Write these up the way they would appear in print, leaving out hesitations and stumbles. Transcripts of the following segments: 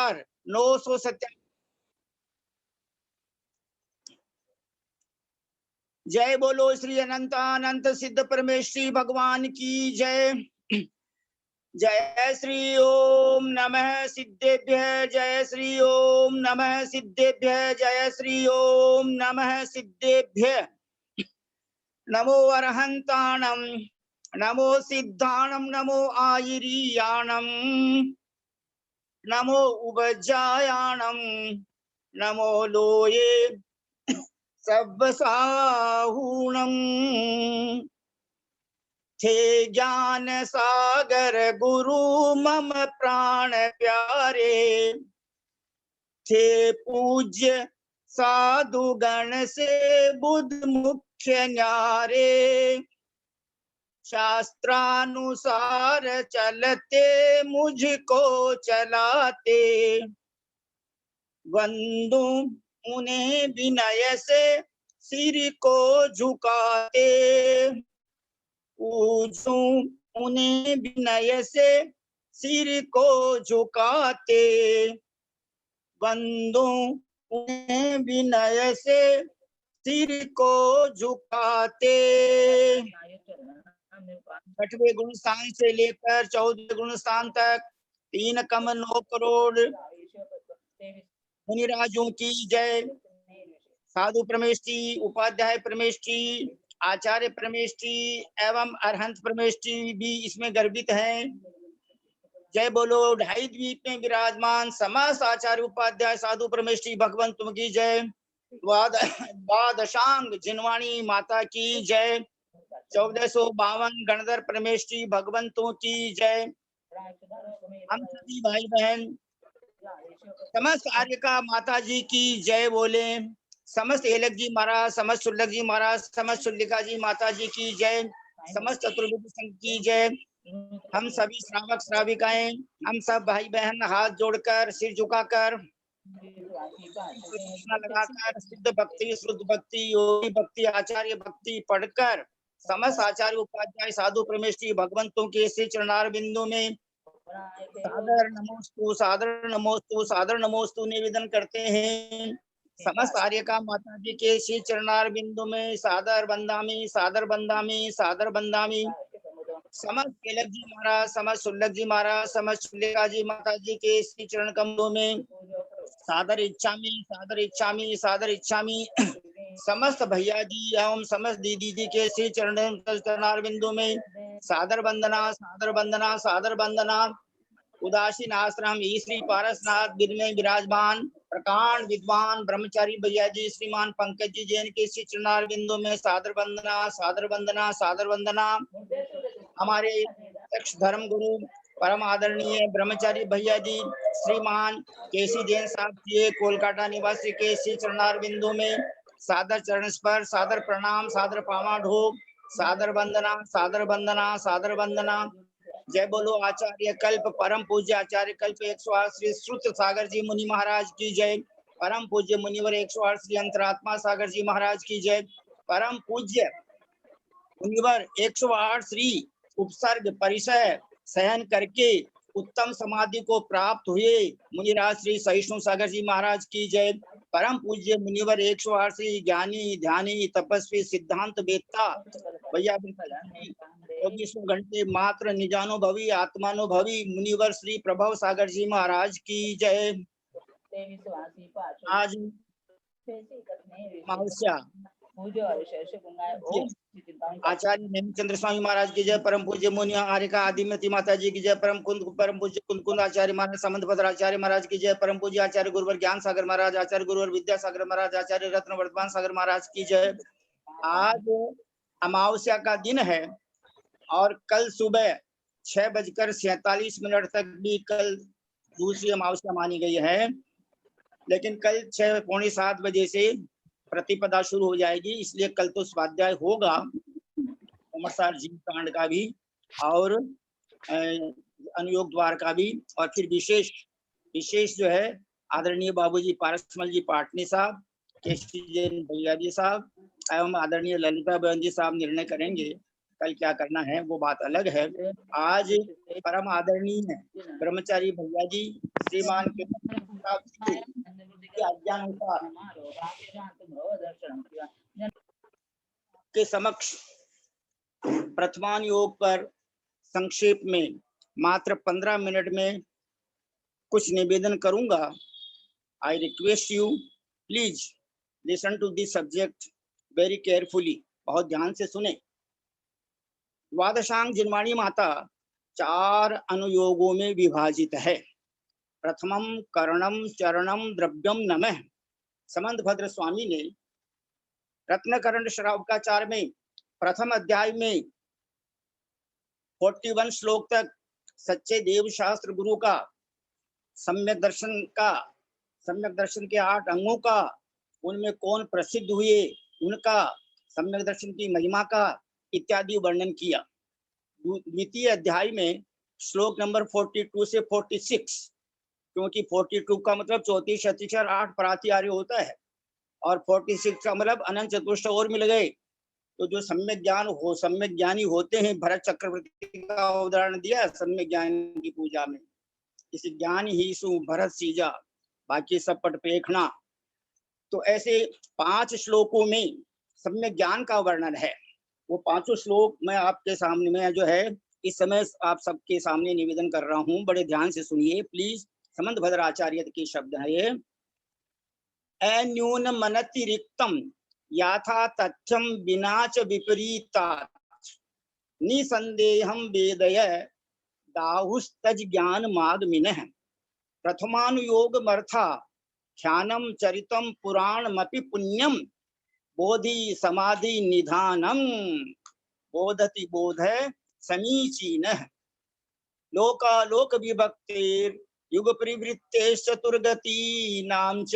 Number 957। जय बोलो श्री अनंत सिद्ध परमेश्वरी भगवान की जय। जय श्री ओम नमः सिद्धेभ्य, जय श्री ओम नमः सिद्धेभ्य, जय श्री ओम नमः सिद्धेभ्य। नमो अरहंताणम, नमो सिद्धाणम, नमो आयिरीयाणम, नमो उपजायाणम, नमो लोये सब्बसाहूणम। थे ज्ञान सागर गुरु मम प्राण प्यारे, थे पूज्य साधु गण से बुद्ध मुख्य न्यारे। शास्त्रानुसार चलते मुझको चलाते, वंदू उन्हें विनय से सिर को झुकाते। पूजूं उन्हें विनय से सिर को झुकाते, वंदू उन्हें विनय से सिर को झुकाते। 6वें गुण स्थान से लेकर 14वें गुण स्थान तक 3 कम 9 करोड़ मुनिराजों की जय। साधु परमेष्ठी, उपाध्याय परमेष्ठी, आचार्य परमेष्ठी एवं अरहंत परमेष्ठी भी इसमें गर्भित हैं। जय बोलो। 2.5 द्वीप में विराजमान समस्त आचार्य उपाध्याय साधु परमेष्ठी भगवंतों की जय। द्वादशांग जिनवाणी माता की जय। 1452 गणधर परमेष्ठी भगवंतों की जय। हम सभी भाई बहन समस्त आर्य का माता जी की जय बोले। समस्त एलक जी महाराज, समस्त शुल्लक जी महाराज, समस्त शुल्लिका जी माता जी की जय। समस्त चतुर्वेदी संघ की जय। हम सभी श्रावक श्राविकाएं, हम सब भाई बहन हाथ जोड़कर सिर झुकाकर लगाकर सिद्ध भक्ति, शुद्ध भक्ति, योगी भक्ति, आचार्य भक्ति पढ़कर समस्त आचार्य उपाध्याय साधु परमेष्ठी भगवंतों के श्री चरणार बिंदु में सादर नमोस्तु, सादर नमोस्तु, सादर नमोस्तु निवेदन करते हैं। समस्त आर्य का माता जी के श्री चरणार बिंदु में सादर बंदामी, सादर बंदामी, सादर बंदामी। समस्त केलक जी महाराज, समस्त शुल्लक जी महाराज, समस्त शुल्लिका जी माता जी के श्री चरण कमलों में सादर इच्छामी, सादर इच्छामी, सादर इच्छामी। समस्त भैया जी एवं समस्त दीदी जी के श्री चरणार बिंदु में सादर वंदना, सादर वंदना, सादर वंदना। उदासीन आश्रम श्री पारसनाथ गिर में विराजमान प्रकांड विद्वान ब्रह्मचारी भैया जी श्रीमान पंकज जी जैन के श्री चरणार बिंदु में सादर वंदना, सादर वंदना, सादर वंदना। हमारे दक्ष धर्म गुरु परम आदरणीय ब्रह्मचारी भैया जी श्रीमान केसी जैन साहब जी कोलकाता निवासी के श्री चरणार बिंदु में सादर चरण स्पर्श, सादर प्रणाम, सादर पावा ढोक, सादर वंदना, सादर वंदना, सादर वंदना। जय बोलो आचार्य कल्प परम पूज्य आचार्य कल्प 108 श्री श्रुत सागर जी मुनि महाराज की जय। परम पूज्य मुनिवर 108 श्री अंतरात्मा सागर जी महाराज की जय। परम पूज्य मुनिवर 108 श्री उपसर्ग परिचय सहन करके उत्तम समाधि को प्राप्त हुए मुनिराज श्री सहिष्णु सागर जी महाराज की जय। परम पूज्य मुनिवर 108 श्री ज्ञानी ध्यानी तपस्वी सिद्धांत वेत्ता भैया 24 घंटे मात्र निजानुभवी आत्मानुभवी मुनिवर श्री प्रभव सागर जी महाराज की जय। आज अमावस्या आचार्य नेमिचंद्र स्वामी महाराज की जय। परम पूज्य मुनि आर्यका आदिमती माता जी की जय। परम पूज्य कुंद आचार्य महाराज समंत भद्र आचार्य महाराज की जय। परम पूज्य आचार्य गुरुवर ज्ञान सागर महाराज, आचार्य गुरुवर विद्यासागर महाराज, आचार्य रत्न वर्धमान सागर महाराज की जय। आज अमावस्या का दिन है और कल सुबह 6:47 तक भी कल दूसरी अमावस्या मानी गई है, लेकिन कल 6 पौने 7 बजे से प्रतिपदा शुरू हो जाएगी, इसलिए कल तो स्वाध्याय होगा अमरसार जीव कांड का भी और अनुयोग द्वार का भी, और फिर विशेष जो है आदरणीय बाबूजी पारसमल जी पाटनी साहब, केसी जैन भैया जी साहब एवं आदरणीय ललिता बहन जी साहब निर्णय करेंगे कल क्या करना है वो बात अलग है। आज परम आदरणीय ब्रह्मचारी भैया जी श्रीमान के आज्ञानुसार के समक्ष प्रथमान योग पर संक्षेप में मात्र 15 मिनट में कुछ निवेदन करूंगा। I request you please listen to this subject very carefully, बहुत ध्यान से सुने। द्वादशांग जिनवाणी माता 4 अनुयोगों में विभाजित है। प्रथमम करणम चरणम द्रव्यम नमः। समंत भद्र स्वामी ने रत्नकरण श्रावकाचार में प्रथम अध्याय में 41 श्लोक तक सच्चे देव शास्त्र गुरु का सम्यक दर्शन के 8 अंगों का, उनमें कौन प्रसिद्ध हुए उनका, सम्यक दर्शन की महिमा का इत्यादि वर्णन किया। द्वितीय अध्याय में श्लोक नंबर 42 से 46, क्योंकि 42 का मतलब 34 अतिचर 8 प्रातिहार्य होता है और 46 का मतलब अनंत चतुष्ट और मिल गए। तो जो सम्यक ज्ञानी होते हैं, भरत चक्रवर्ती का उदाहरण दिया सम्यक ज्ञान की पूजा में, इस ज्ञान ही सु भरत सीजा बाकी सब पट पेखना। तो ऐसे 5 श्लोकों में सम्यक ज्ञान का वर्णन है। वो 5 श्लोक मैं आपके सामने में जो है इस समय आप सबके सामने निवेदन कर रहा हूँ, बड़े ध्यान से सुनिए प्लीज। समंत भद्राचार्य के शब्द है ये। अन्यून मनतिरिक्तम याथा तथ्यम विनाच विपरीता निसंदेहम वेदय दाहुस्तज ज्ञान मागमिनः। प्रथमानुयोग मर्था ख्यानम चरितम पुराणमपि पुण्यम बोधि समाधि निधानम बोधति बोध समीचीनः। लोकालोक विभक्तिर युग परिवृत्ते चतुर्गति नाम च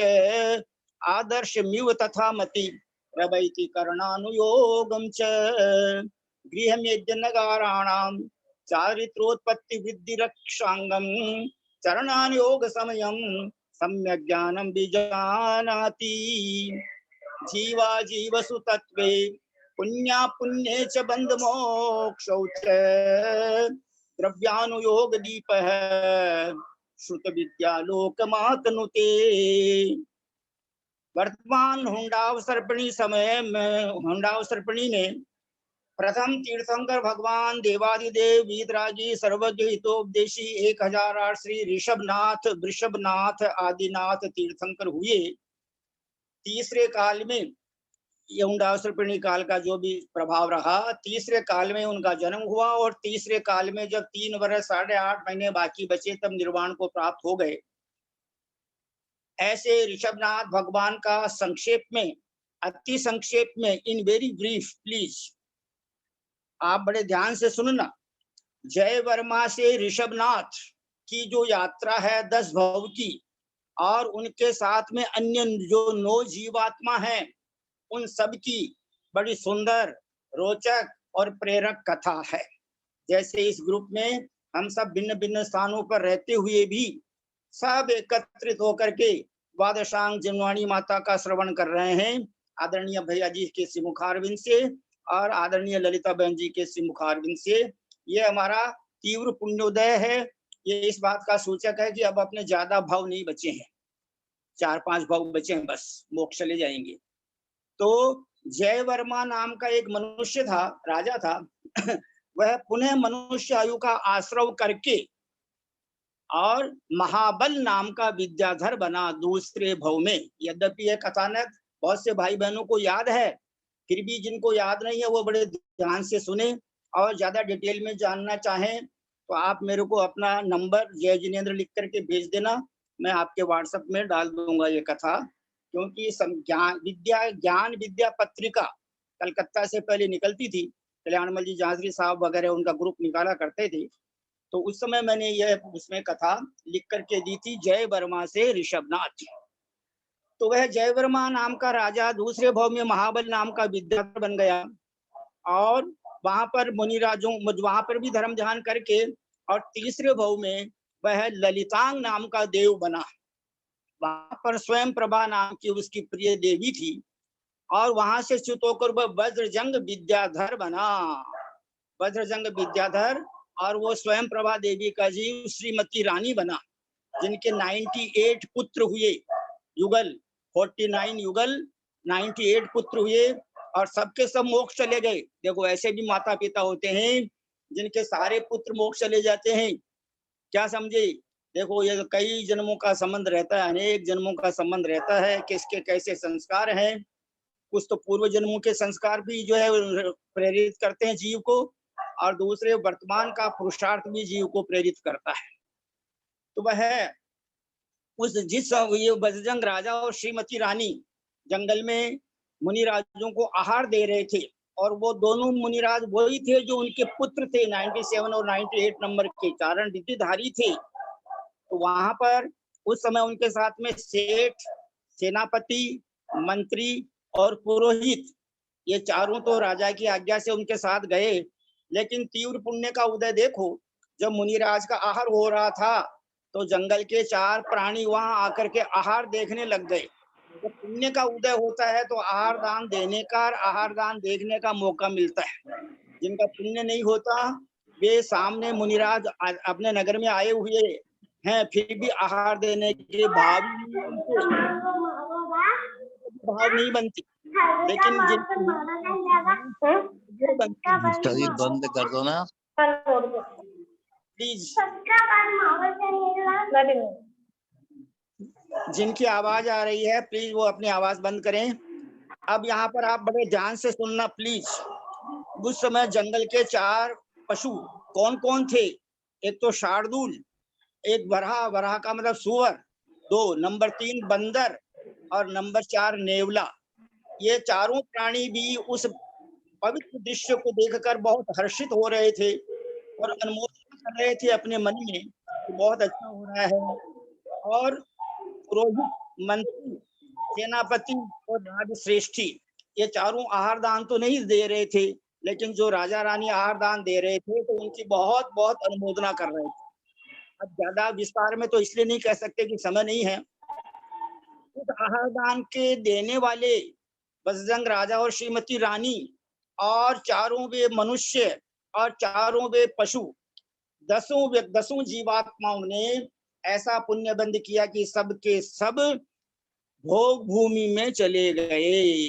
आदर्शमिव तथा मति प्रवैति करणानुयोगम च गृहमेद्य नगाराणाम चारित्रोत्पत्ति वृद्धि रक्षांगम चरणानुयोग समयम सम्यक ज्ञानम विजानाति। जीवा जीवसु तत्वे पुण्या पुण्ये च बंध मोक्षौ च द्रव्यानुयोग दीपः श्रुत विद्या लोकमातनुते। वर्तमान हुंडावसर्पणी समय में हुंडावसर्पणी में प्रथम तीर्थंकर भगवान देवादिदेव वीतरागी सर्वज्ञ हितोपदेशी 1008 श्री वृषभनाथ आदिनाथ तीर्थंकर हुए। तीसरे काल में हुंडावसर्पणी काल का जो भी प्रभाव रहा, तीसरे काल में उनका जन्म हुआ और तीसरे काल में जब 3 वर्ष 8.5 महीने बाकी बचे तब निर्वाण को प्राप्त हो गए। ऐसे ऋषभनाथ भगवान का संक्षेप में, अति संक्षेप में, इन वेरी ब्रीफ प्लीज आप बड़े ध्यान से सुनना। जय वर्मा से ऋषभनाथ की जो यात्रा है 10 भव की, और उनके साथ में अन्य जो 9 जीवात्मा हैं, उन सब की बड़ी सुंदर, रोचक और प्रेरक कथा है। जैसे इस ग्रुप में हम सब भिन्न भिन्न स्थानों पर रहते हुए भी सब एकत्रित होकर के द्वादशांग जिनवाणी माता का श्रवण कर रहे हैं, आदरणीय भैया जी के श्रीमुखारविंद से और आदरणीय ललिता बहन जी के श्रीमुखारविंद से। ये हमारा तीव्र पुण्योदय है। ये इस बात का सूचक है कि अब अपने ज्यादा भाव नहीं बचे हैं, 4-5 भाव बचे हैं, बस मोक्ष चले जाएंगे। तो जय वर्मा नाम का एक मनुष्य था, राजा था वह पुनः मनुष्य आयु का आश्रव करके और महाबल नाम का विद्याधर बना दूसरे भव में। यद्यपि यह कथानक बहुत से भाई बहनों को याद है, फिर भी जिनको याद नहीं है वो बड़े ध्यान से सुने और ज्यादा डिटेल में जानना चाहें तो आप मेरे को अपना नंबर जय जिनेन्द्र लिख करके भेज देना, मैं आपके व्हाट्सएप में डाल दूंगा ये कथा। क्योंकि ज्ञान विद्या पत्रिका कलकत्ता से पहले निकलती थी, कल्याणमल जी जांजरी साहब वगैरह उनका ग्रुप निकाला करते थे, तो उस समय मैंने यह उसमें कथा लिख करके दी थी, जय वर्मा से ऋषभनाथ। तो वह जय वर्मा नाम का राजा दूसरे भव में महाबल नाम का विद्याधर बन गया और वहां पर मुनिराजों वहां पर भी धर्म ध्यान करके, और तीसरे भव में वह ललितांग नाम का देव बना। वहां पर स्वयं प्रभा नाम की उसकी प्रिय देवी थी और वहां से च्युत होकर वह वज्रजंग विद्याधर बना। वज्रजंग विद्याधर, और वो स्वयं प्रभा देवी का जीव श्रीमती रानी बना, जिनके 98 पुत्र हुए युगल, 49 युगल, 98 पुत्र हुए, और सबके सब मोक्ष चले गए। देखो ऐसे भी माता पिता होते हैं जिनके सारे पुत्र मोक्ष चले जाते हैं, क्या समझे। देखो ये कई जन्मों का संबंध रहता है, अनेक जन्मों का संबंध रहता है, किसके कैसे संस्कार हैं। कुछ तो पूर्व जन्मों के संस्कार भी जो है प्रेरित करते हैं जीव को, और दूसरे वर्तमान का पुरुषार्थ भी जीव को प्रेरित करता है। तो वह उस जिस ये बजरंग राजा और श्रीमती रानी जंगल में मुनिराजों को आहार दे रहे थे, और वो दोनों मुनिराज वही थे जो उनके पुत्र थे, 97 और 98 नंबर के चारण रिद्धिधारी थे। तो वहां पर उस समय उनके साथ में सेठ, सेनापति, मंत्री और पुरोहित, ये चारों तो राजा की आज्ञा से उनके साथ गए। लेकिन तीव्र पुण्य का उदय देखो, जब मुनिराज का आहार हो रहा था तो जंगल के 4 प्राणी वहां आकर के आहार देखने लग गए। तो पुण्य का उदय होता है तो आहार दान देने का और आहार दान देखने का मौका मिलता है। जिनका पुण्य नहीं होता वे सामने मुनिराज अपने नगर में आए हुए हैं, फिर भी आहार देने के भाव नहीं बनती। लेकिन मिस्टर जी बंद कर दो ना प्लीज, जिनकी आवाज आ रही है प्लीज वो अपनी आवाज बंद करें। अब यहाँ पर आप बड़े ध्यान से सुनना प्लीज। उस समय जंगल के 4 पशु कौन कौन थे? एक तो शार्दूल, एक बरहा, बरहा का मतलब सुअर, 2 नंबर 3 बंदर, और नंबर 4 नेवला। ये चारों प्राणी भी उस पवित्र दृश्य को देखकर बहुत हर्षित हो रहे थे और अनुमोदन कर रहे थे अपने मन में कि बहुत अच्छा हो रहा है। और पुरोहित, मंत्री, सेनापति और राजश्रेष्ठी, ये चारों आहार दान तो नहीं दे रहे थे, लेकिन जो राजा रानी आहार दान दे रहे थे तो उनकी बहुत बहुत अनुमोदना कर रहे थे। अब ज्यादा विस्तार में तो इसलिए नहीं कह सकते कि समय नहीं है। उस आहार दान के देने वाले बजरंग राजा और श्रीमती रानी और चारों वे मनुष्य और चारों वे पशु, 10 जीवात्माओं ने ऐसा पुण्य बंद किया कि सब के सब भोग भूमि में चले गए।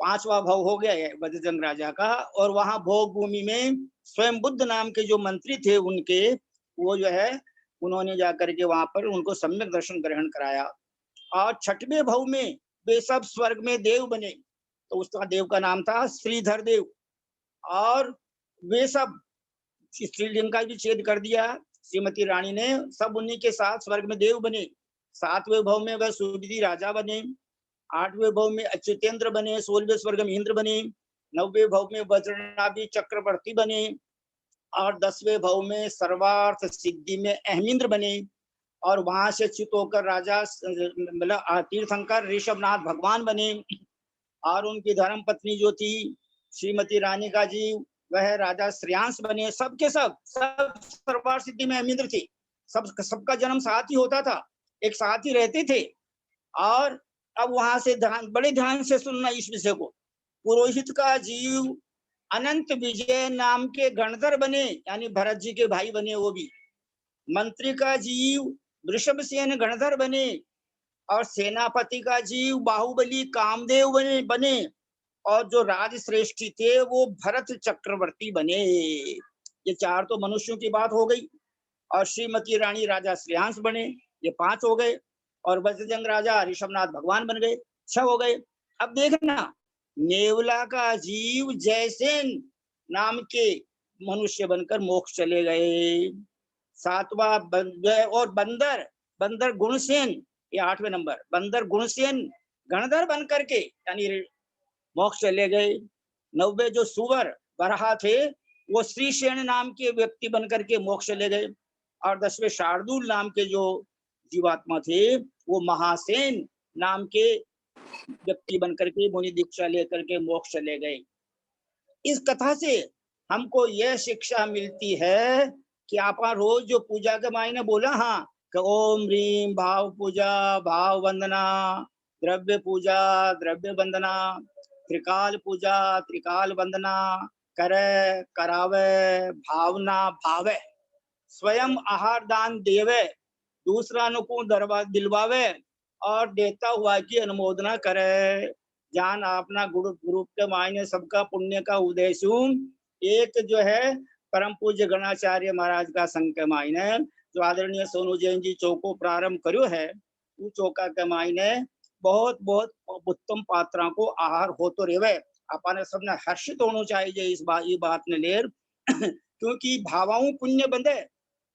5वां भाव हो गया है बजरंग राजा का, और वहां भोग भूमि में स्वयं बुद्ध नाम के जो मंत्री थे उनके, वो जो है उन्होंने जाकर के वहां पर उनको सम्यक दर्शन ग्रहण कराया। और 6वें भाव में वे सब स्वर्ग में देव बने। तो उसका देव का नाम था श्रीधर देव, और वे सब स्त्रीलिंग का भी छेद कर दिया श्रीमती रानी ने, सब उन्हीं के साथ स्वर्ग में देव बने। 7वें भाव में वह सुविधि राजा बने, 8वें भाव में अच्युतेंद्र बने, 16वें स्वर्ग में इंद्र बने, 9वें भाव में वज्रनाभि चक्रवर्ती बने, और 10वें भाव में सर्वार्थ सिद्धि में अहमिंद्र बने। और वहां से च्युत होकर राजा मतलब तीर्थंकर ऋषभनाथ भगवान बने। और उनकी धर्म पत्नी जो थी श्रीमती रानी का जीव, वह राजा श्रेयांश बने। सबके सब सर्वार्थ सिद्धि में अहमिंद्र थे। सबका जन्म साथ ही होता था, एक साथ ही रहते थे। और अब वहां से बड़े ध्यान से सुनना इस विषय को। पुरोहित का जीव अनंत विजय नाम के गणधर बने, यानी भरत जी के भाई बने वो भी। मंत्री का जीव वृषभसेन गणधर बने, और सेनापति का जीव बाहुबली कामदेव बने, और जो राजश्रेष्ठी थे वो भरत चक्रवर्ती बने। ये 4 तो मनुष्यों की बात हो गई। और श्रीमती रानी राजा श्रेयांश बने, ये 5 हो गए। और वज्रजंग राजा ऋषभनाथ भगवान बन गए, 6 हो गए। अब देखना, नेवला का जीव जयसेन नाम के मनुष्य बनकर मोक्ष चले गए। 7वां और बंदर गुणसेन, ये 8वें नंबर, बंदर गुणसेन गणधर बन करके यानी मोक्ष चले गए। 9वें जो सुवर बरहा थे वो श्रीसेन नाम के व्यक्ति बनकर के मोक्ष चले गए। और 10वें शार्दुल नाम के जो जीवात्मा थे वो महासेन नाम के व्यक्ति बनकर के मुनि दीक्षा लेकर के मोक्ष चले गए। इस कथा से हमको यह शिक्षा मिलती है कि आप रोज जो पूजा के मायने बोला, हाँ, कि ओम ह्रीम भाव पूजा, भाव वंदना, द्रव्य पूजा, द्रव्य वंदना, त्रिकाल पूजा, त्रिकाल वंदना, करे करावे भावना भावे, स्वयं आहार दान देवे, दूसरा को दरबा दिलवावे और देता हुआ की अनुमोदना करे। जान अपना गुरु ग्रुप के मायने सबका पुण्य का उद्देश्य एक जो है परम पूज्य गणाचार्य महाराज का संघ के मायने जो आदरणीय सोनू जैन जी चौको प्रारंभ करो है, वो चौका के मायने बहुत बहुत उत्तम पात्रा को आहार हो तो रेवे। अपन सबने हर्षित होना चाहिए इस बात ने लेर क्योंकि भावाओं पुण्य बंधे,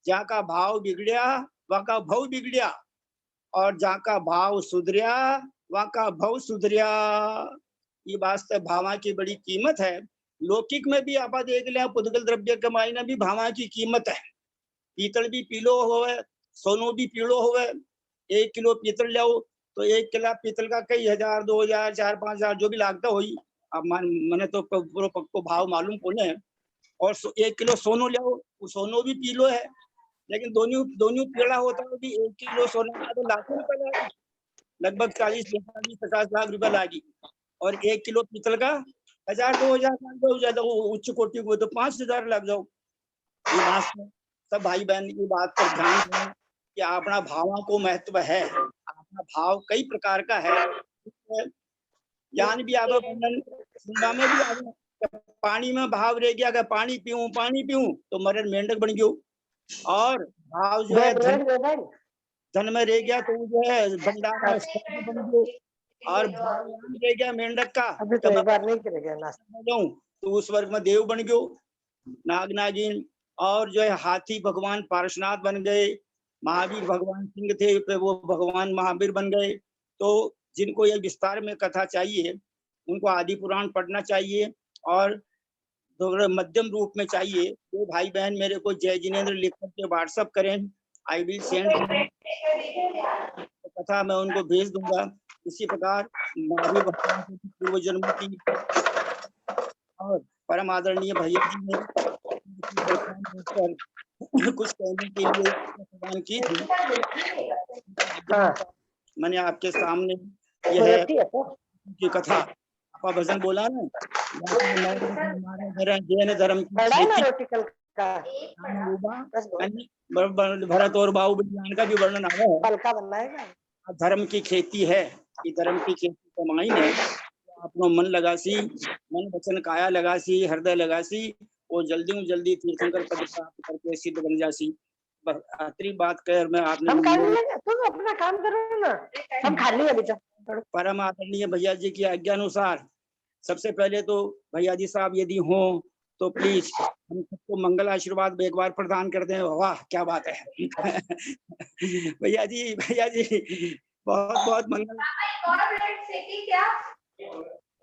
जहाँ का भाव बिगड़िया वहाँ का भव बिगड़िया, और जहाँ का भाव सुधरिया वहाँ का भव सुधरिया। ये वास्तव भावा की बड़ी कीमत है। लौकिक में भी आप देख ले, पुद्गल द्रव्य के मायने भी भावा की कीमत है। पीतल भी पीलो होवे, सोनो भी पीलो होवे। 1 किलो पीतल लाओ तो 1 किलो पीतल का कई हजार 2000 4-5 हजार जो भी लागता हुई। अब मैंने तो पूरा पक्को भाव मालूम कोने है। और 1 किलो सोनो लाओ, वो सोनो भी पीलो है, लेकिन दोनों दोनों पीला होता है भी 1 किलो सोना का तो लाखों रुपए लागी, लगभग 40-50 लाख रुपए लागी। और 1 किलो पीतल का 1000-2000 लाग जाओ, उच्च कोटि को तो 5000 लग जाओ। ये बात सब भाई बहन की बात पर ध्यान दें कि अपना भावों को महत्व है। अपना भाव कई प्रकार का है। ज्ञान भी आवे, वर्णन सुनवा में भी आवे। पानी में भाव रह गया, अगर पानी पीऊं तो मरण मेंढक बन गयो। और भाव जो है धन में रह गया तो जो है भंडार में सर्प बन गयो। और भाव रह गया मेंढक का तो उस वर्ग में देव बन गयो, नाग नागिन। और जो है हाथी भगवान पार्श्वनाथ बन गए, महावीर भगवान सिंह थे पे वो भगवान महावीर बन गए। तो जिनको ये विस्तार में कथा चाहिए उनको आदि पुराण पढ़ना चाहिए, और मध्यम रूप में चाहिए तो भाई बहन मेरे को जय जिनेन्द्र लिख करके व्हाट्सअप करें, आई विल सेंड कथा मैं उनको भेज दूंगा। इसी प्रकार महावीर भगवान की पूर्व जन्म की और परम आदरणीय भैया जी ने कुछ कहने के लिए प्रदान की थी। मैंने आपके सामने यह की कथा आपका भजन बोला ना, जैन धर्म भरत और बाहुबली का भी वर्णन आया है। धर्म की खेती है, ये धर्म की खेती कमाई ने अपनो मन लगासी, मन वचन काया लगासी, हृदय लगासी, और जल्दी तीर्थंकर पद प्राप्त करके सिद्ध बन जासी। आखिरी बात कर मैं आपने तुम अपना काम करो ना, हम खाली अभी तो। परम आदरणीय भैया जी की आज्ञा अनुसार सबसे पहले तो भैया जी साहब यदि हो तो प्लीज हम सबको मंगल आशीर्वाद एक बार प्रदान कर दें। वाह क्या बात है भैया जी बहुत बहुत मंगल।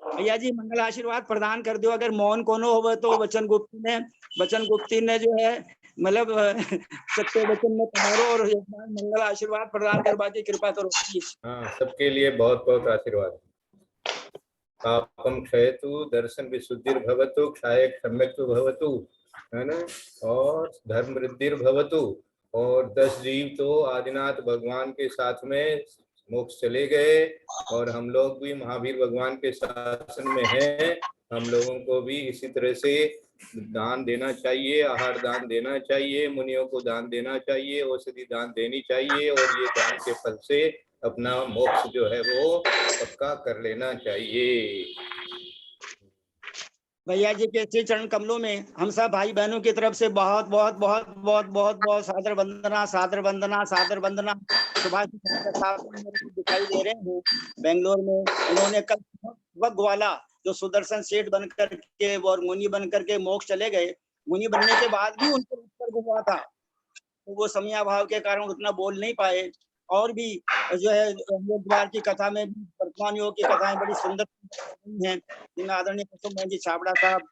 भैया जी मंगल आशीर्वाद प्रदान कर दो। अगर मौन कोनो हो तो वचन गुप्ती ने जो है मतलब सत्य वचन में तुम्हारो और मंगल आशीर्वाद प्रदान करवा की कृपा करो। हाँ, सबके लिए बहुत बहुत आशीर्वाद। पापम क्षयतु दर्शन विशुद्धिर्भवतु क्षाय क्षम्यतु भवतु, है ना, और धर्म वृद्धिर्भवतु। और 10 जीव तो आदिनाथ भगवान के साथ में मोक्ष चले गए, और हम लोग भी महावीर भगवान के शासन में हैं। हम लोगों को भी इसी तरह से दान देना चाहिए, आहार दान देना चाहिए, मुनियों को दान देना चाहिए, औषधि दान देनी चाहिए, और ये दान के फल से अपना मोक्ष जो है वो पक्का कर लेना चाहिए। भैया जी के श्री चरण कमलों में हम सब भाई बहनों की तरफ से बहुत बहुत बहुत बहुत बहुत बहुत सादर वंदना सादर वंदना सादर वंदना। सुभाष साहब दिखाई दे रहे हैं बेंगलोर में, उन्होंने कल वक्त वाला जो सुदर्शन सेठ बनकर के और मुनि बनकर के मोक्ष चले गए, मुनि बनने के बाद भी उनको उत्तर हुआ था, तो वो समयाभाव के कारण उतना बोल नहीं पाए। और भी जो है द्वार की कथा में भी वर्तमान योग की कथाएं बड़ी सुंदर हैं, जिनमें आदरणीय कुसुम जी छाबड़ा साहब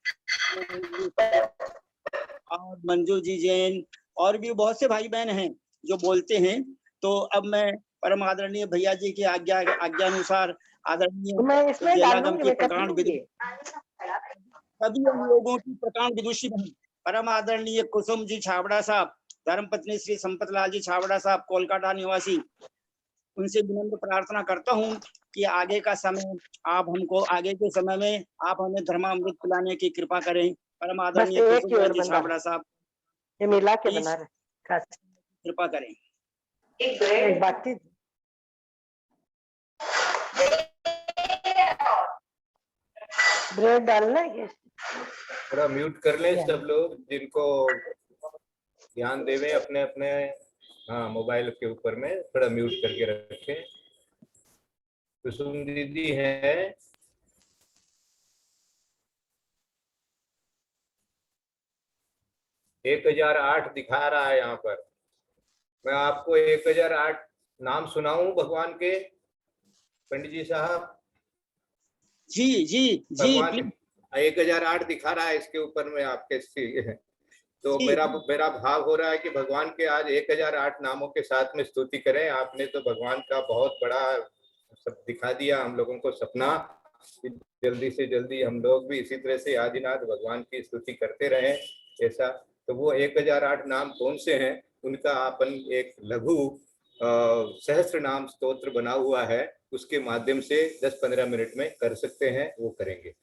और मंजू जी जैन और भी बहुत से भाई बहन हैं जो बोलते हैं। तो अब मैं परम आदरणीय भैया जी की आज्ञा अनुसार आदरणीय जयलागम की प्रकांड विदुषी सभी लोगों की प्रकांड विदुषी परम आदरणीय कुसुम जी छाबड़ा साहब, धर्मपत्नी श्री संपतलाल जी छाबड़ा साहब कोलकाता निवासी, उनसे विनम्र प्रार्थना करता हूं कि आगे का समय आप हमको आगे के समय में आप हमें धर्मामृत पिलाने की कृपा करें। परम बस आदरणीय एक ही कुसुमचंद और जी बंदा छाबड़ा साहब ये मिला के प्लीज बना रहे खास कृपा करें। एक बाटी ब्रेड डालना है कि थोड़ा म्यूट कर लें सब लोग, जिनको ध्यान देवें अपने अपने हाँ मोबाइल के ऊपर में थोड़ा म्यूट करके रखें। कुसुम दीदी है, 1008 दिखा रहा है यहाँ पर। मैं आपको 1008 नाम सुनाऊं भगवान के, पंडित जी साहब? जी जी जी भगवान प्लीज 1008 दिखा रहा है इसके ऊपर में आपके तो जी मेरा भाव हो रहा है कि भगवान के आज 1008 नामों के साथ में स्तुति करें। आपने तो भगवान का बहुत बड़ा सब दिखा दिया हम लोगों को सपना, कि जल्दी से जल्दी हम लोग भी इसी तरह से आदिनाथ भगवान की स्तुति करते रहें ऐसा। तो वो 1008 नाम कौन से हैं, उनका अपन एक लघु सहस्त्र नाम स्तोत्र बना हुआ है, उसके माध्यम से 10-15 मिनट में कर सकते हैं, वो करेंगे।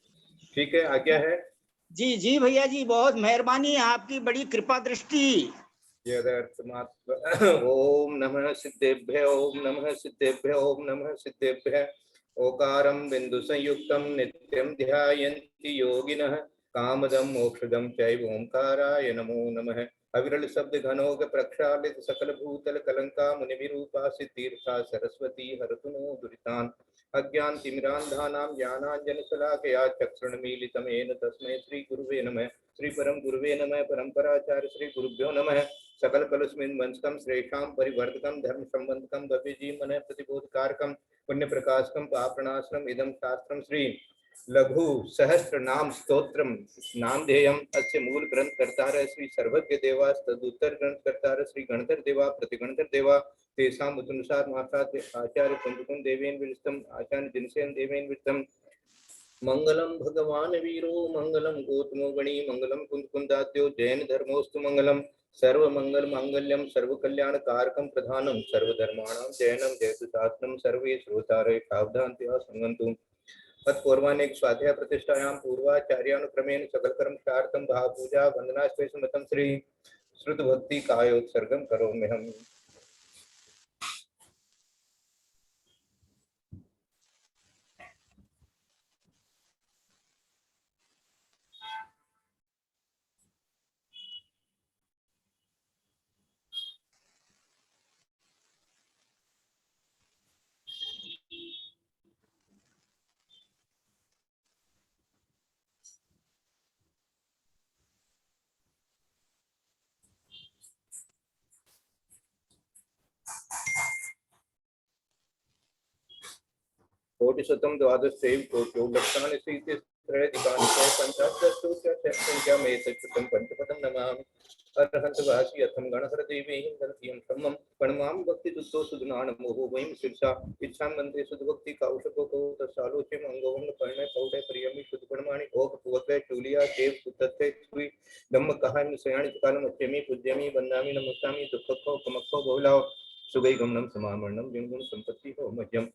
ठीक है, आज्ञा है? जी जी भैया जी, बहुत मेहरबानी है आपकी, बड़ी कृपा दृष्टि। ओम नमः सिद्धेभ्य ओम नमः सिद्धेभ्य ओम नमः सिद्धेभ्य। ओकारं बिंदु संयुक्तं नित्यं ध्यायन्ति योगिनः कामदं मोक्षदं चैव ओंकाराय नमो नमः। अविरल शब्द घनोग प्रक्षालित सकल भूतल कलंका मुनिभिरूपा सिद्धीर्था सरस्वती हरतु नो दुरितान् अज्ञान तिमिरान्धानां ज्ञानाञ्जनशलाकया चक्षुर्मीलितमेन तस्मै श्री गुरुवे नमः। श्री परम गुरुवे नमः। परंपराचार्य श्री गुरुभ्यो नमः। सकल कलुस्मिन् वंशकं श्रेष्ठां परिवर्तकं धर्म संबंधकं भव्यजी मन प्रतिबोधकारकं पुण्य प्रकाशकं पापनाशनम् इदं शास्त्रं श्री लघु सहस्त्र नाम स्तोत्रम नामधेयम। अस्य मूल ग्रंथ कर्तार श्री सर्वज्ञ देवा, तदुत्तर ग्रंथ कर्तार श्री गणधर देवा, प्रतिगणधर देवा, तेषां मुतनुसार मासाद्य आचार्य कुंजकुंज देवेन विरस्तम आचार्य जिनसेन देवेन विरस्तम। मंगलम भगवान वीरो मंगलम गौतमो गणी मंगलम कुंदकुंदाद्यो जैन धर्मोस्तु मंगलम। सर्व मंगल मांगल्यम सर्व कल्याण कारकम प्रधानम सर्वधर्माणां जैनम जयतु शास्त्रम सर्वे श्रोतारय सावधानतया संगन्तु। तत्पूर्वानेक स्वाध्याय प्रतिष्ठायां पूर्वाचार्यानुक्रमेण सकलकर्म शार्थम भाव पूजा वंदनाश्वेषमतं श्री श्रुत भक्ति कायोत्सर्गम करोम्यहम्। कोटिशतं द्वादशैव कोट्यो लक्षाणि त्रयधिकानि च पञ्चाशदशोत्तरसहस्रसङ्ख्यामेतच्छ्रुतं पञ्चपदं नमामि। अरहन्तवासी अथं गणहरदेवीं गणतीयं सम्मं प्रणमामि भक्तिदुद्धो सुधुनानमोहो वयं शीर्षा इच्छां वन्दे सुधभक्ति कौशको तत्सालोच्यं अंगों पर्ण पौडे प्रियमि शुद्धपणमाणि भोग पुवत्वे चूलिया देव सुतत्ते श्री धम्म कहानि सयाणि कालम अत्यमि पूज्यमि वन्दामि नमस्कामि दुःखको कमको बहुलाओ सुगै गमनं समामरणं जिंगुण संपत्ति हो मध्यम।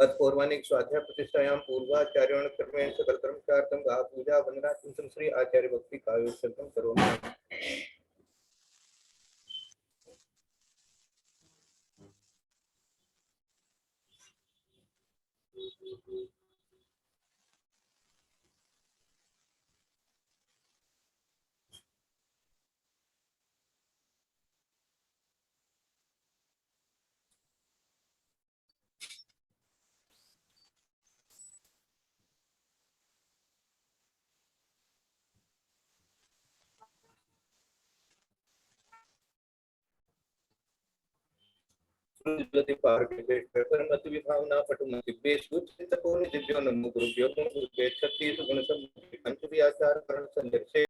तत्पूर्वानेक स्वाध्याय प्रतिष्ठायां पूर्वाचार्योनुक्रमेण सकलकर्मचार्थं गाः पूजा वंदना चिंतन श्री आचार्य भक्ति कायोत्सर्गं करोमि। जलति पार्थिवेश्वरमति विभावना पटुमति बेशुचितकोनि दिव्यो नमो गुरुभ्यो गुरुभ्यो छत्तीस गुण संपत्ति पंच व्याचार करण संदर्शे